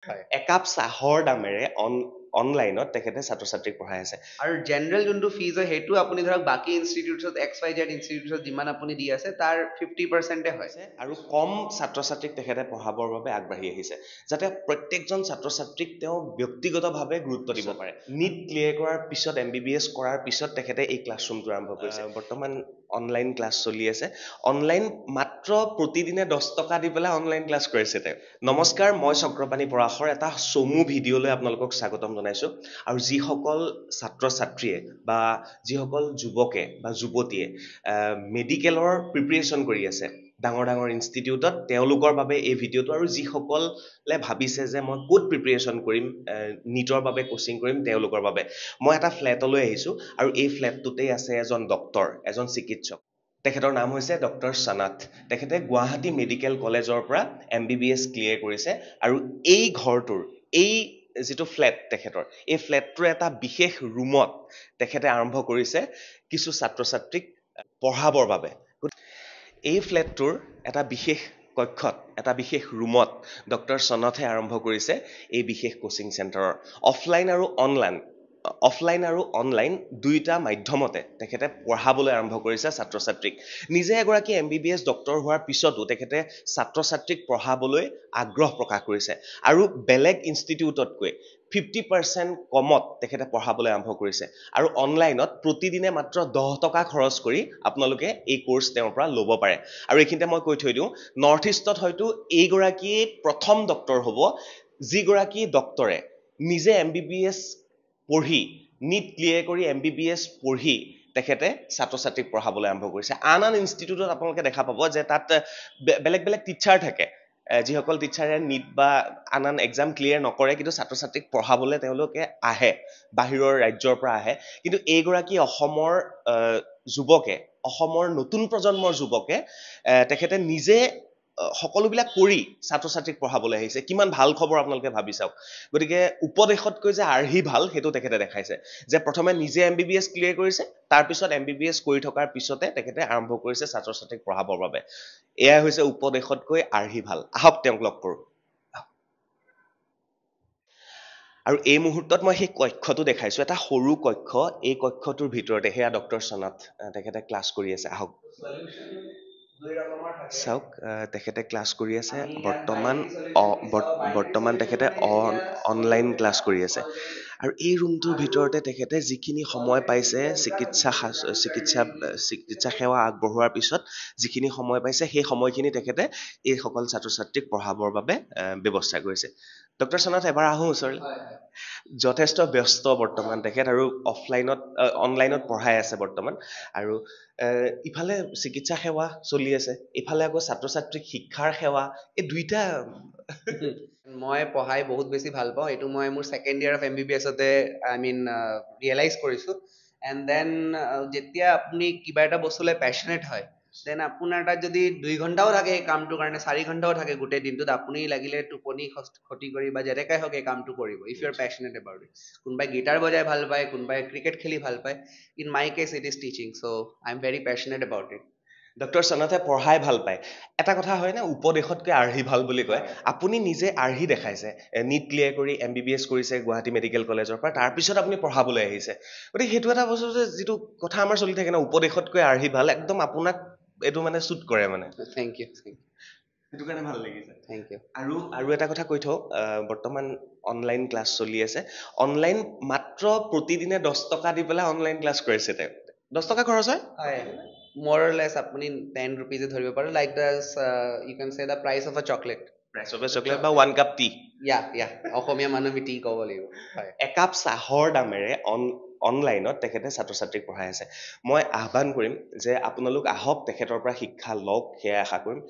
একাপ চাহৰ দামেৰে অনলাইনত তেখেতে ছাত্ৰ ছাত্ৰীক পঢ়াই আছে আৰু জেনেৰেল যোনটো ফিজ হয় সেইটো আপুনি ধৰক বাকী ইনষ্টিটিউটছত XYZ ইনষ্টিটিউটছত যিমান আপুনি দি আছে তাৰ 50%-এ হয় আৰু কম ছাত্ৰ ছাত্ৰীক তেখেতে পঢ়াবৰ বাবে আগবাঢ়ি আহিছে যাতে প্ৰত্যেকজন ছাত্ৰ ছাত্ৰীক তেওঁ ব্যক্তিগতভাৱে গুৰুত্ব দিব পাৰে নিট ক্লিয়াৰ কৰাৰ পিছত MBBS কৰাৰ পিছত তেখেতে এই ক্লাছৰুমটো আৰম্ভ কৰিছে বৰ্তমান অনলাইন ক্লাছ চলি আছে অনলাইন মাত্ৰ প্ৰতিদিনে 10 টকা দি পেলাই অনলাইন ক্লাছ কৰিছে তেওঁ নমস্কাৰ মই চক্ৰপাণি পৰাশৰ এটা চমু ভিডিঅ'লৈ আপোনালোকক স্বাগতম জনাইছো আৰু যিসকল ছাত্ৰ ছাত্ৰীয়ে বা যিসকল যুৱকে বা যুৱতীয়ে মেডিকেলৰ প্ৰিপাৰেচন কৰি আছে ডাঙৰ ডাঙৰ ইনষ্টিটিউটত তেওঁলোকৰ বাবে এই ভিডিঅ'টো আৰু যিসকলে ভাবিছে যে মই ক'ত প্ৰিপাৰেচন কৰিম নিটৰ বাবে কোচিং কৰিম তেওঁলোকৰ বাবে মই এটা ফ্লেটলৈ আহিছোঁ আৰু এই ফ্লেটটোতেই আছে এজন ডক্তৰ এজন চিকিৎসক তেখেতৰ নাম হৈছে ডক্টৰ সনাথ তেখেতে গুৱাহাটী মেডিকেল কলেজৰ পৰা MBBS ক্লিয়াৰ কৰিছে আৰু এই ঘৰটোৰ এই যিটো ফ্লেট তেখেতৰ এই ফ্লেটটোৰ এটা বিশেষ ৰুমত তেখেতে আৰম্ভ কৰিছে কিছু ছাত্ৰ ছাত্ৰীক পঢ়াবৰ বাবে এই ফ্লেটটোৰ এটা বিশেষ কক্ষত এটা বিশেষ ৰুমত ডক্টৰ সনাথে আৰম্ভ কৰিছে এই বিশেষ কোচিং চেণ্টাৰৰ অফলাইন আৰু অনলাইন দুইটা মাধ্যমতে তেখেতে পঢ়াবলৈ আৰম্ভ কৰিছে ছাত্ৰ ছাত্ৰীক নিজে এগৰাকী MBBS ডক্টৰ হোৱাৰ পিছতো তেখেতে ছাত্ৰ ছাত্ৰীক পঢ়াবলৈ আগ্ৰহ প্ৰকাশ কৰিছে আৰু বেলেগ ইনষ্টিটিউটতকৈ 50% কমত তেখেতে পঢ়াবলৈ আৰম্ভ কৰিছে আৰু অনলাইনত প্ৰতিদিনে মাত্ৰ 10 টকা খৰচ কৰি আপোনালোকে এই কোৰ্স তেওঁৰ পৰা ল'ব পাৰে আৰু এইখিনিতে মই কৈ থৈ দিওঁ নৰ্থ ইষ্টত হয়তো এইগৰাকী প্ৰথম ডক্টৰ হ'ব যিগৰাকী ডক্টৰে নিজে MBBS পঢ়ি নিট ক্লিয়াৰ কৰি MBBS পঢ়ি তেখেতে ছাত্ৰ ছাত্ৰীক পঢ়াবলৈ আৰম্ভ কৰিছে আন ইনষ্টিটিউটত আপোনালোকে দেখা পাব যে তাত বেলেগ বেলেগ টিচাৰ থাকে যিসকল টিচাৰে নিট বা আন এক্সাম ক্লিয়াৰ নকৰে কিন্তু ছাত্ৰ ছাত্ৰীক পঢ়াবলৈ তেওঁলোকে আহে বাহিৰৰ ৰাজ্যৰ পৰা আহে কিন্তু এইগৰাকী অসমৰ যুৱকে অসমৰ নতুন প্ৰজন্মৰ যুৱকে তেখেতে নিজে সকলোবিলাক কৰি ছাত্ৰ ছাত্ৰীক পঢ়াবলৈ আহিছে কিমান ভাল খবৰ আপোনালোকে ভাবি চাওক গতিকে উপদেশতকৈ যে আৰ্হি ভাল সেইটো তেখেতে দেখাইছে যে প্ৰথমে নিজে MBBS ক্লিয়াৰ কৰিছে তাৰপিছত MBBS কৰি থকাৰ পিছতে তেখেতে আৰম্ভ কৰিছে ছাত্ৰ ছাত্ৰীক পঢ়াবৰ বাবে এয়াই হৈছে উপদেশতকৈ আৰ্হি ভাল আহক তেওঁক লগ কৰোঁ আৰু এই মুহূৰ্তত মই সেই কক্ষটো দেখাইছো এটা সৰু কক্ষ এই কক্ষটোৰ ভিতৰতে সেয়া ডক্টৰ সনাথ তেখেতে ক্লাছ কৰি আছে আহক চাওক তেখেতে ক্লাছ কৰি আছে বৰ্তমান তেখেতে অনলাইন ক্লাছ কৰি আছে আৰু এই ৰুমটোৰ ভিতৰতে তেখেতে যিখিনি সময় পাইছে চিকিৎসা সেৱা আগবঢ়োৱাৰ পিছত যিখিনি সময় পাইছে সেই সময়খিনি তেখেতে এই সকল ছাত্ৰ ছাত্ৰীক পঢ়াবৰ বাবে ব্যৱস্থা কৰিছে ডক্টৰ সনাথ এবাৰ আহোঁ ওচৰলৈ যথেষ্ট ব্যস্ত বৰ্তমান তেখেত আৰু অনলাইনত পঢ়াই আছে বৰ্তমান আৰু ইফালে চিকিৎসা সেৱা চলি আছে ইফালে আকৌ ছাত্ৰ ছাত্ৰীক শিক্ষাৰ সেৱা এই দুইটা মই পঢ়াই বহুত বেছি ভাল পাওঁ এইটো মই মোৰ ছেকেণ্ড ইয়াৰ অফ MBBSতে ৰিয়েলাইজ কৰিছোঁ এণ্ড দেন যেতিয়া আপুনি কিবা এটা বস্তুলৈ পেশ্যনেট হয় দেন আপোনাৰ তাত যদি 2 ঘণ্টাও থাকে এই কামটোৰ কাৰণে 4 ঘণ্টাও থাকে গোটেই দিনটোত আপুনি লাগিলে টোপনি ক্ষতি কৰি বা যেনেকাই হওক এই কামটো কৰিব if you are passionate about it কোনোবাই গিটাৰ বজাই ভাল পায় কোনোবাই ক্ৰিকেট খেলি ভাল পায় in my case it is teaching so' I am very passionate about it doctor সনাথে পঢ়াই ভাল পায় এটা কথা হয় না উপদেশতকৈ আৰ্হি ভাল বুলি কয় আপুনি নিজে আৰ্হি দেখাইছে নিট ক্লিয়াৰ কৰি MBBS কৰিছে গুৱাহাটী মেডিকেল কলেজৰ পৰা তাৰপিছত আপুনি পঢ়াবলৈ আহিছে গতিকে সেইটো এটা বস্তু যে যিটো কথা আমাৰ চলি থাকে না উপদেশতকৈ আৰ্হি ভাল একদম আপোনাক এইটো মানে চুট কৰে মানে থেংক ইউ সেইটো কাৰণে ভাল লাগিছে থেংক ইউ আৰু এটা কথা কৈ থওঁ বৰ্তমান অনলাইন ক্লাছ চলি আছে অনলাইন মাত্ৰ প্ৰতিদিনে 10 টকা দি পেলাই অনলাইন ক্লাছ কৰিছে তেওঁ 10 টকা খৰচ হয় more or less apuni 10 rupees ধৰিব পাৰো like this you can say the price of a chocolate price of A chocolate বা 1 কাপ টি অসমীয়া মানুহ টি ক'ব লাগিব একাপ চাহৰ দামেৰে অনলাইনত তেখেতে ছাত্ৰ ছাত্ৰীক পঢ়াই আছে মই আহ্বান কৰিম যে আপোনালোক আহক তেখেতৰ পৰা শিক্ষা লওক সেয়া আশা কৰিম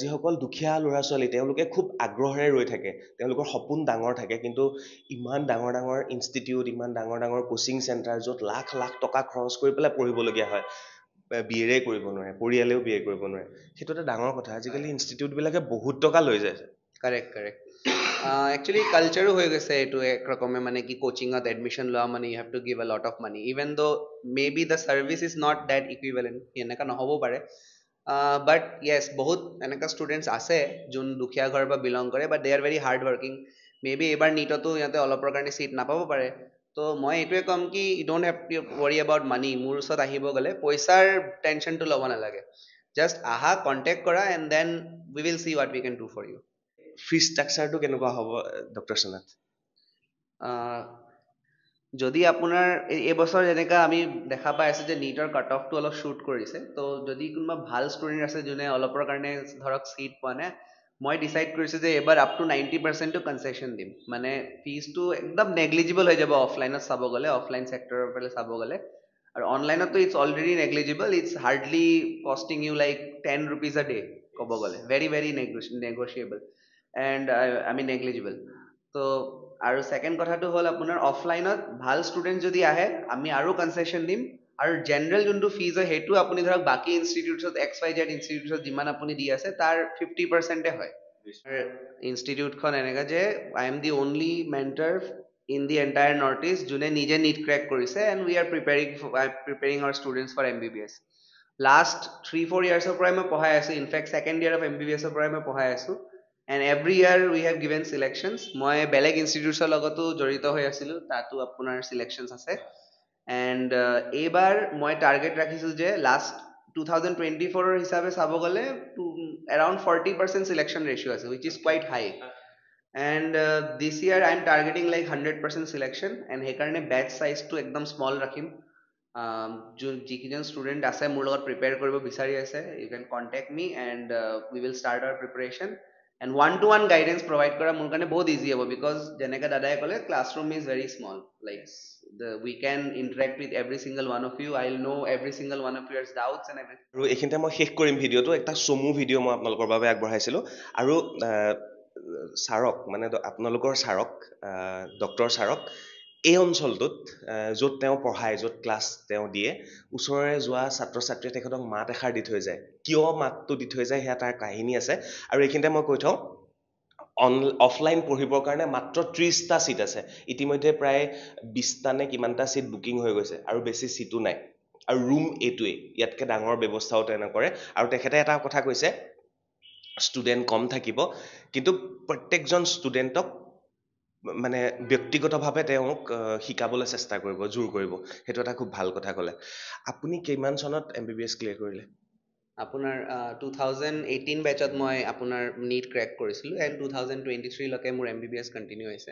যিসকল দুখীয়া ল'ৰা ছোৱালী তেওঁলোকে খুব আগ্ৰহেৰে ৰৈ থাকে তেওঁলোকৰ সপোন ডাঙৰ থাকে কিন্তু ইমান ডাঙৰ ডাঙৰ ইনষ্টিটিউট ইমান ডাঙৰ ডাঙৰ কোচিং চেণ্টাৰ য'ত লাখ লাখ টকা খৰচ কৰি পেলাই পঢ়িবলগীয়া হয় BA কৰিব নোৱাৰে পৰিয়ালেও BA কৰিব নোৱাৰে সেইটো এটা ডাঙৰ কথা আজিকালি ইনষ্টিটিউটবিলাকে বহুত টকা লৈ যায় কাৰেক্ট একচুৱেলি কালচাৰো হৈ গৈছে এইটো এক ৰকমে মানে কি কোচিঙত এডমিশ্যন লোৱা মানে you have to give a lot of money even the may be the service is not that equivalent এনেকুৱা নহ'বও পাৰে বাট য়েছ বহুত এনেকুৱা ষ্টুডেণ্টছ আছে যোন দুখীয়া ঘৰৰ পৰা বিলং কৰে but they R very hard working maybe এইবাৰ নীটতো সিহঁতে অলপৰ কাৰণে চিট নাপাব পাৰে। তো মই এইটোৱে ক'ম কি you don't have to worry about money. মোৰ ওচৰত আহিব গ'লে পইচাৰ টেনশ্যনটো ল'ব নালাগে। জাষ্ট আহা, কণ্টেক্ট কৰা, and then we will see what we can do for you. Fee ষ্ট্ৰাকচাৰটো কেনেকুৱা হ'ব ডক্টৰ সোনাথ? যদি আপোনাৰ এইবছৰ যেনেকা আমি দেখা পাই আছোঁ যে নীটৰ কাট অফটো অলপ শ্বুট কৰিছে, তো যদি কোনোবা ভাল ষ্টুডেণ্ট আছে যোনে অলপৰ কাৰণে ধৰক চিট পোৱা নাই, মই ডিচাইড কৰিছোঁ যে এইবাৰ আপ টু 90%টো কনচেশ্যন দিম। মানে ফিজটো একদম নেগলিজিবল হৈ যাব অফলাইনত চাব গ'লে, অফলাইন ছেক্টৰৰ ফালে চাব গ'লে। আৰু অনলাইনততো it's already negligible, it's hardly costing you like 10 rupees a day ক'ব গ'লে, very very negotiable and I mean negligible. তো আৰু ছেকেণ্ড কথাটো হ'ল আপোনাৰ অফলাইনত ভাল ষ্টুডেণ্ট যদি আহে আমি আৰু কনচেশ্যন দিম। আৰু জেনেৰেল যোনটো ফিজ হয় সেইটো আপুনি ধৰক বাকী ইনষ্টিটিউটছত XYZ ইনষ্টিটিউটছত যিমান আপুনি দি আছে তাৰ 50%-এ হয়। ইনষ্টিটিউটখন এনেকা যে I am the only mentor in the entire north east যোনে নিজে নীট ক্ৰেক কৰিছে, and we are preparing our students for MBBS। Last 3-4 ইয়াৰ্ছৰ পৰাই মই পঢ়াই আছোঁ। ইনফেক্ট ছেকেণ্ড ইয়াৰ অফ MBBSৰ পৰাই মই পঢ়াই আছোঁ। And every year we have given selections. মই বেলেগ ইনষ্টিটিউটছৰ লগতো জড়িত হৈ আছিলোঁ, তাতো আপোনাৰ চিলেকশ্যনছ আছে। এণ্ড এইবাৰ মই টাৰ্গেট ৰাখিছোঁ যে লাষ্ট 2024 হিচাপে চাব গ'লে এৰাউণ্ড 40% চিলেকশ্যন ৰেচিঅ' আছে, which is quite high. And this year I am targeting like 100% selection, and সেইকাৰণে বেটচ চাইজটো একদম স্মল ৰাখিম। যিকেইজন ষ্টুডেণ্ট আছে মোৰ লগত প্ৰিপেয়াৰ কৰিব বিচাৰি আছে, you can contact me and we will start our preparation. And one guidance provide কৰা মোৰ কাৰণে বহুত ইজি হ'ব, বিকজ যেনেকৈ দাদাই ক'লে classroom is very small, like we can interact with every single one of you. I'll know every single one of your doubts and everything. আৰু এইখিনিতে মই শেষ কৰিম ভিডিঅ'টো। এটা চমু ভিডিঅ' মই আপোনালোকৰ বাবে আগবঢ়াইছিলোঁ। আৰু ছাৰক মানে আপোনালোকৰ ছাৰক, ডক্টৰ ছাৰক এই অঞ্চলটোত য'ত তেওঁ পঢ়ায়, য'ত ক্লাছ তেওঁ দিয়ে, ওচৰৰে যোৱা ছাত্ৰ ছাত্ৰীয়ে তেখেতক মাত এষাৰ দি থৈ যায়। কিয় মাতটো দি থৈ যায় সেয়া তাৰ কাহিনী আছে। আৰু এইখিনিতে মই কৈ থওঁ, অফলাইন পঢ়িবৰ কাৰণে মাত্ৰ 30টা ছিট আছে। ইতিমধ্যে প্ৰায় 20টা নে কিমানটা ছিট বুকিং হৈ গৈছে, আৰু বেছি ছিটো নাই। আৰু ৰুম এইটোৱেই, ইয়াতকৈ ডাঙৰ ব্যৱস্থাও তেওঁ নকৰে। আৰু তেখেতে এটা কথা কৈছে, ষ্টুডেণ্ট কম থাকিব, কিন্তু প্ৰত্যেকজন ষ্টুডেণ্টক মানে ব্যক্তিগতভাৱে তেওঁক শিকাবলৈ চেষ্টা কৰিব, জোৰ কৰিব। সেইটো এটা খুব ভাল কথা ক'লে। আপুনি কিমান চনত MBBS ক্লিয়াৰ কৰিলে? আপোনাৰ 2018 বেচত মই আপোনাৰ নীট ক্ৰেক কৰিছিলোঁ, এণ্ড 2023লৈকে মোৰ MBBS কণ্টিনিউ হৈছে।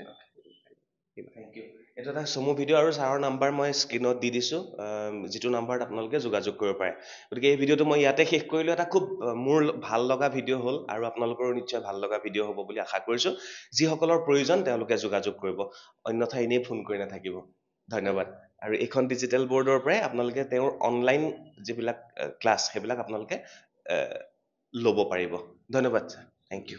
Thank you. এইটো এটা চমু ভিডিঅ', আৰু ছাৰৰ নাম্বাৰ মই স্ক্ৰীণত দি দিছোঁ, যিটো নাম্বাৰত আপোনালোকে যোগাযোগ কৰিব পাৰে। গতিকে এই ভিডিঅ'টো মই ইয়াতে শেষ কৰিলোঁ। এটা খুব মোৰ ভাল লগা ভিডিঅ' হ'ল, আৰু আপোনালোকৰো নিশ্চয় ভাল লগা ভিডিঅ' হ'ব বুলি আশা কৰিছোঁ। যিসকলৰ প্ৰয়োজন তেওঁলোকে যোগাযোগ কৰিব, অন্যথা এনেই ফোন কৰি নাথাকিব। ধন্যবাদ। আৰু এইখন ডিজিটেল বৰ্ডৰ পৰাই আপোনালোকে তেওঁৰ অনলাইন যিবিলাক ক্লাছ সেইবিলাক আপোনালোকে ল'ব পাৰিব। ধন্যবাদ ছাৰ, থেংক ইউ।